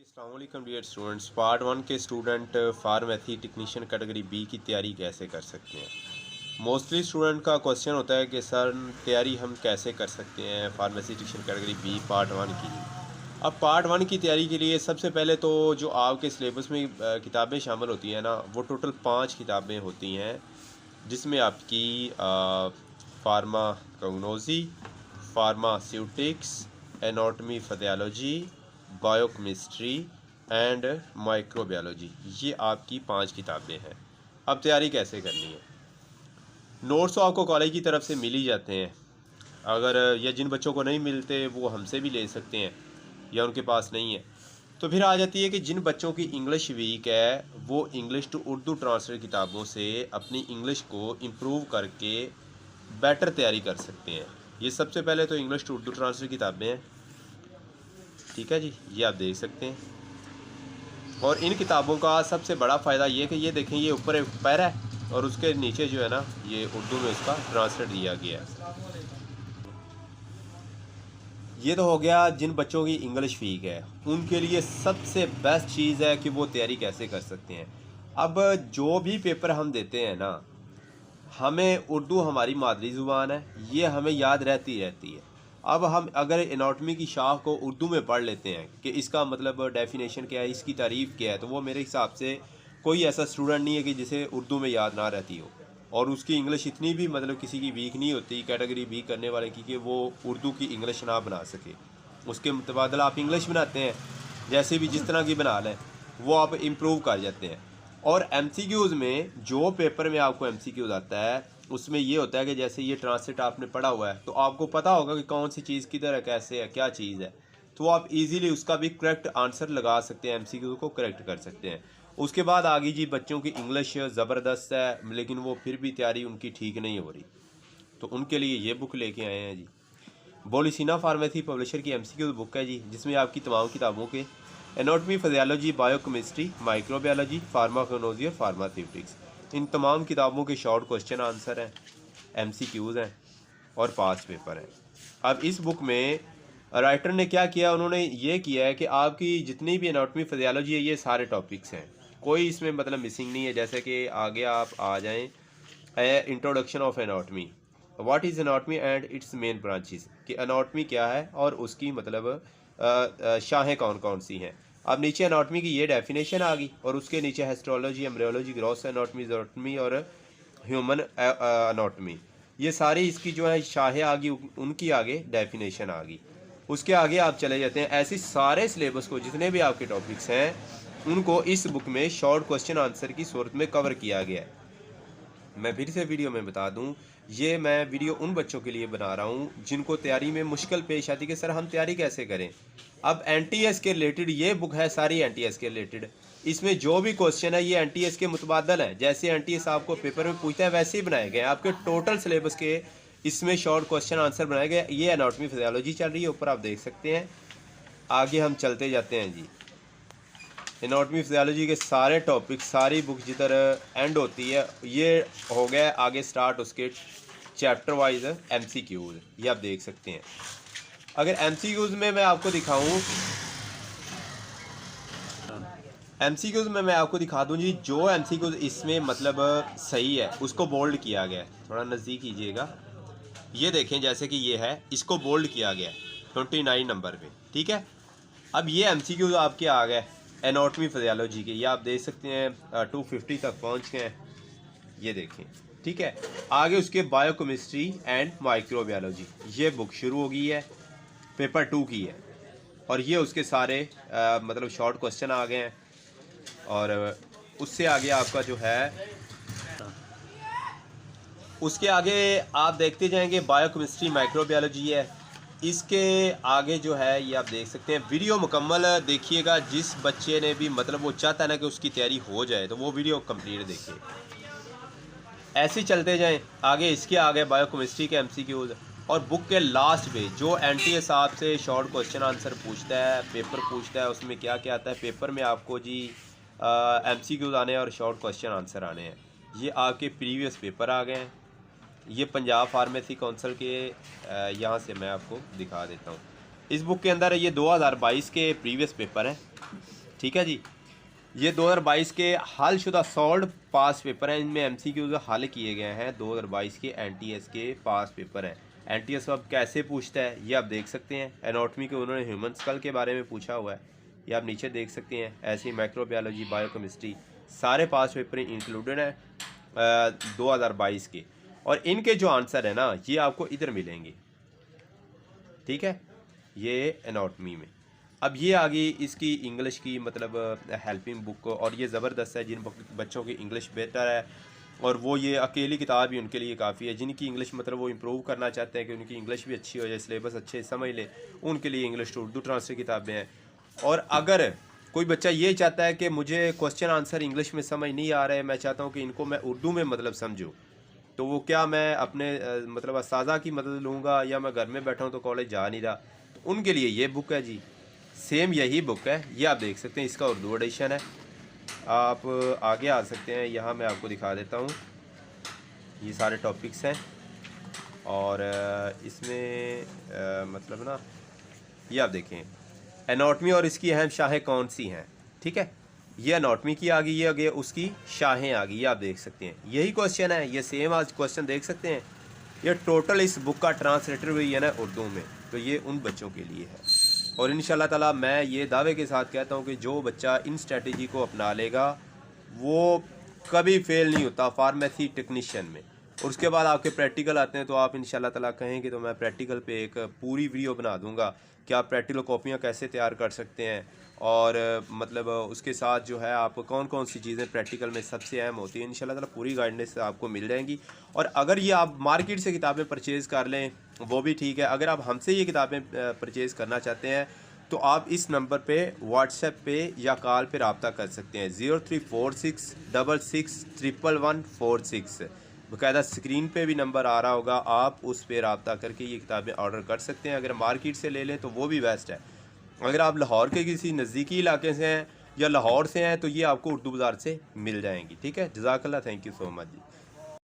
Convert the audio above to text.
अस्सलाम वालेकुम dear students. Part 1 के student pharmacy technician category B की तैयारी कैसे कर सकते हैं। मोस्टली स्टूडेंट का क्वेश्चन होता है कि सर तैयारी हम कैसे कर सकते हैं pharmacy technician category B part 1 की। अब पार्ट 1 की तैयारी के लिए सबसे पहले तो जो आपके सिलेबस में किताबें शामिल होती हैं ना, वो टोटल 5 किताबें होती हैं, जिसमें आपकी pharmacognosy, pharmaceutics, anatomy physiology, biochemistry and microbiology, ये आपकी 5 किताबें हैं। अब तैयारी कैसे करनी है। नोट्स तो आपको कॉलेज की तरफ से मिल ही जाते हैं, अगर या जिन बच्चों को नहीं मिलते वो हमसे भी ले सकते हैं या उनके पास नहीं है। तो फिर आ जाती है कि जिन बच्चों की इंग्लिश वीक है वो इंग्लिश टू उर्दू ट्रांसलेट किताबों से अपनी इंग्लिश को इम्प्रूव करके बेटर तैयारी कर सकते हैं। ये सबसे पहले तो इंग्लिश टू उर्दू ट्रांसलेट किताबें हैं, ठीक है जी, ये आप देख सकते हैं। और इन किताबों का सबसे बड़ा फ़ायदा ये कि ये देखें, ये ऊपर एक पैरा है और उसके नीचे जो है ना, ये उर्दू में उसका ट्रांसलेट दिया गया है। ये तो हो गया जिन बच्चों की इंग्लिश वीक है, उनके लिए सबसे बेस्ट चीज़ है कि वो तैयारी कैसे कर सकते हैं। अब जो भी पेपर हम देते हैं ना, हमें उर्दू हमारी मादरी ज़ुबान है, ये हमें याद रहती है। अब हम अगर एनाटॉमी की शाख को उर्दू में पढ़ लेते हैं कि इसका मतलब डेफिनेशन क्या है, इसकी तारीफ़ क्या है, तो वो मेरे हिसाब से कोई ऐसा स्टूडेंट नहीं है कि जिसे उर्दू में याद ना रहती हो। और उसकी इंग्लिश इतनी भी मतलब किसी की वीक नहीं होती कैटेगरी बी करने वाले की कि वो उर्दू की इंग्लिश ना बना सके। उसके मुतबादला आप इंग्लिश बनाते हैं, जैसे भी जिस तरह की बना लें, वो आप इम्प्रूव कर जाते हैं। और एमसीक्यूज़ में जो पेपर में आपको एमसीक्यूज़ आता है, उसमें ये होता है कि जैसे ये ट्रांसलेट आपने पढ़ा हुआ है तो आपको पता होगा कि कौन सी चीज़ किधर है, कैसे है, क्या चीज़ है, तो आप इजीली उसका भी करेक्ट आंसर लगा सकते हैं, एमसीक्यू को करेक्ट कर सकते हैं। उसके बाद आगे जी बच्चों की इंग्लिश ज़बरदस्त है लेकिन वो फिर भी तैयारी उनकी ठीक नहीं हो रही, तो उनके लिए ये बुक लेके आए हैं जी। बोलिसिना फार्मेसी पब्लिशर की एमसीक्यू बुक है जी, जिसमें आपकी तमाम किताबों के anatomy physiology, biochemistry, microbiology, pharmacognosy और फार्मास्यूटिक्स, इन तमाम किताबों के शॉर्ट क्वेश्चन आंसर हैं, एमसीक्यूज़ हैं और पास पेपर हैं। अब इस बुक में राइटर ने क्या किया, उन्होंने ये किया है कि आपकी जितनी भी एनाटॉमी फिजियोलॉजी है ये सारे टॉपिक्स हैं, कोई इसमें मतलब मिसिंग नहीं है। जैसे कि आगे आप आ जाएं, introduction of anatomy, what is anatomy and it's main branches, कि एनाटॉमी क्या है और उसकी मतलब शाखें कौन कौन सी हैं। अब नीचे एनाटॉमी की ये डेफिनेशन आ गई और उसके नीचे हिस्टोलॉजी, एम्ब्रियोलॉजी, ग्रॉस एनाटॉमी, जोटॉमी और ह्यूमन एनाटॉमी, ये सारी इसकी जो है शाखें आ गई, उनकी आगे डेफिनेशन आ गई। उसके आगे आप चले जाते हैं, ऐसे सारे सिलेबस को जितने भी आपके टॉपिक्स हैं उनको इस बुक में शॉर्ट क्वेश्चन आंसर की सूरत में कवर किया गया है। मैं फिर से वीडियो में बता दूं, ये मैं वीडियो उन बच्चों के लिए बना रहा हूं जिनको तैयारी में मुश्किल पेश आती कि सर हम तैयारी कैसे करें। अब एनटीएस के रिलेटेड ये बुक है, सारी एनटीएस के रिलेटेड, इसमें जो भी क्वेश्चन है ये एनटीएस के मुतबादल है, जैसे एनटीएस आपको पेपर में पूछता है वैसे ही बनाए गए आपके टोटल सिलेबस के, इसमें शॉर्ट क्वेश्चन आंसर बनाए गए। ये एनाटॉमी फिजियोलॉजी चल रही है, ऊपर आप देख सकते हैं। आगे हम चलते जाते हैं जी, एनाटॉमी फिजियोलॉजी के सारे टॉपिक, सारी बुक जिधर एंड होती है ये हो गया आगे स्टार्ट उसके चैप्टर वाइज एमसीक्यूज, ये आप देख सकते हैं। अगर एमसीक्यूज में मैं आपको दिखाऊं, एमसीक्यूज में मैं आपको दिखा दूं जी, जो एमसीक्यूज इसमें मतलब सही है उसको बोल्ड किया गया है, थोड़ा नज़दीक कीजिएगा, ये देखें जैसे कि ये है, इसको बोल्ड किया गया है 29 नंबर पे, ठीक है। अब ये एमसीक्यूज आपके आ गए एनाटॉमी फिजियोलॉजी के, ये आप देख सकते हैं 250 तक पहुंच गए हैं, ये देखें, ठीक है। आगे उसके बायोकेमिस्ट्री एंड माइक्रोबायोलॉजी, ये बुक शुरू हो गई है, पेपर 2 की है, और ये उसके सारे मतलब शॉर्ट क्वेश्चन आ गए हैं। और उससे आगे आपका जो है, उसके आगे आप देखते जाएंगे बायोकेमिस्ट्री, माइक्रोबायोलॉजी है, इसके आगे जो है ये आप देख सकते हैं। वीडियो मुकम्मल देखिएगा, जिस बच्चे ने भी मतलब वो चाहता है ना कि उसकी तैयारी हो जाए तो वो वीडियो कंप्लीट देखिए। ऐसे ही चलते जाएं आगे, इसके आगे बायोकेमिस्ट्री के एमसीक्यूज, और बुक के लास्ट पे जो एनटीएस आपसे शॉर्ट क्वेश्चन आंसर पूछता है, पेपर पूछता है, उसमें क्या क्या आता है पेपर में आपको जी, एमसीक्यूज आने हैं और शॉर्ट क्वेश्चन आंसर आने हैं। ये आपके प्रीवियस पेपर आ गए हैं, ये पंजाब फार्मेसी काउंसिल के यहाँ से मैं आपको दिखा देता हूँ। इस बुक के अंदर ये 2022 के प्रीवियस पेपर हैं, ठीक है जी। ये 2022 के हल शुदा सॉल्व पास पेपर हैं, इनमें MCQs हल किए गए हैं। 2022 के NTS के पास पेपर हैं। NTS अब कैसे पूछता है ये आप देख सकते हैं। एनाटॉमी के उन्होंने ह्यूमन स्कल के बारे में पूछा हुआ है, ये आप नीचे देख सकते हैं। ऐसे ही माइक्रोबायोलॉजी, बायोकेमिस्ट्री सारे पास पेपर इंक्लूडेड हैं 2022 के। और इनके जो आंसर है ना ये आपको इधर मिलेंगे, ठीक है, ये एनाटॉमी में। अब ये आ गई इसकी इंग्लिश की मतलब हेल्पिंग बुक, और ये ज़बरदस्त है। जिन बच्चों की इंग्लिश बेहतर है और वो ये अकेली किताब ही उनके लिए काफ़ी है। जिनकी इंग्लिश मतलब वो इम्प्रूव करना चाहते हैं कि उनकी इंग्लिश भी अच्छी हो जाए, सिलेबस अच्छे समझ ले, उनके लिए इंग्लिश टू उर्दू ट्रांसलेट किताबें हैं। और अगर कोई बच्चा ये चाहता है कि मुझे क्वेश्चन आंसर इंग्लिश में समझ नहीं आ रहा है, मैं चाहता हूँ कि इनको मैं उर्दू में मतलब समझूँ, तो वो क्या मैं अपने मतलब असाजा की मदद लूँगा या मैं घर में बैठा हूँ तो कॉलेज जा नहीं रहा, तो उनके लिए ये बुक है जी। सेम यही बुक है, ये आप देख सकते हैं, इसका उर्दू एडिशन है। आप आगे आ सकते हैं, यहाँ मैं आपको दिखा देता हूँ। ये सारे टॉपिक्स हैं और इसमें मतलब ना ये आप देखें एनाटॉमी और इसकी अहम शाखें कौन सी हैं, ठीक है। ये एनाटॉमी की आ गई, ये आगे उसकी शाखें आ गई, ये आप देख सकते हैं। यही क्वेश्चन है, ये सेम आज क्वेश्चन देख सकते हैं। ये टोटल इस बुक का ट्रांसलेटर हुई है ना उर्दू में, तो ये उन बच्चों के लिए है। और इंशाल्लाह ताला मैं ये दावे के साथ कहता हूँ कि जो बच्चा इन स्ट्रेटजी को अपना लेगा वो कभी फेल नहीं होता फार्मेसी टेक्नीशियन में। और उसके बाद आपके प्रैक्टिकल आते हैं, तो आप इंशाल्लाह ताला कहेंगे तो मैं प्रैक्टिकल पे एक पूरी वीडियो बना दूंगा कि आप प्रैक्टिकल कॉपियाँ कैसे तैयार कर सकते हैं, और मतलब उसके साथ जो है आप कौन कौन सी चीज़ें प्रैक्टिकल में सबसे अहम होती हैं, इंशाल्लाह ताला पूरी गाइडेंस आपको मिल जाएंगी। और अगर ये आप मार्केट से किताबें परचेज़ कर लें वो भी ठीक है। अगर आप हमसे ये किताबें परचेज़ करना चाहते हैं तो आप इस नंबर पे व्हाट्सएप पे या कॉल पे रब्ता कर सकते हैं 0346661146। बाकायदा स्क्रीन पे भी नंबर आ रहा होगा, आप उस पर रब्ता करके ये किताबें ऑर्डर कर सकते हैं। अगर मार्केट से ले लें तो वो भी बेस्ट है। अगर आप लाहौर के किसी नज़दीकी इलाके से हैं या लाहौर से हैं तो ये आपको उर्दू बाज़ार से मिल जाएंगी, ठीक है। जज़ाकल्लाह, thank you so much ji.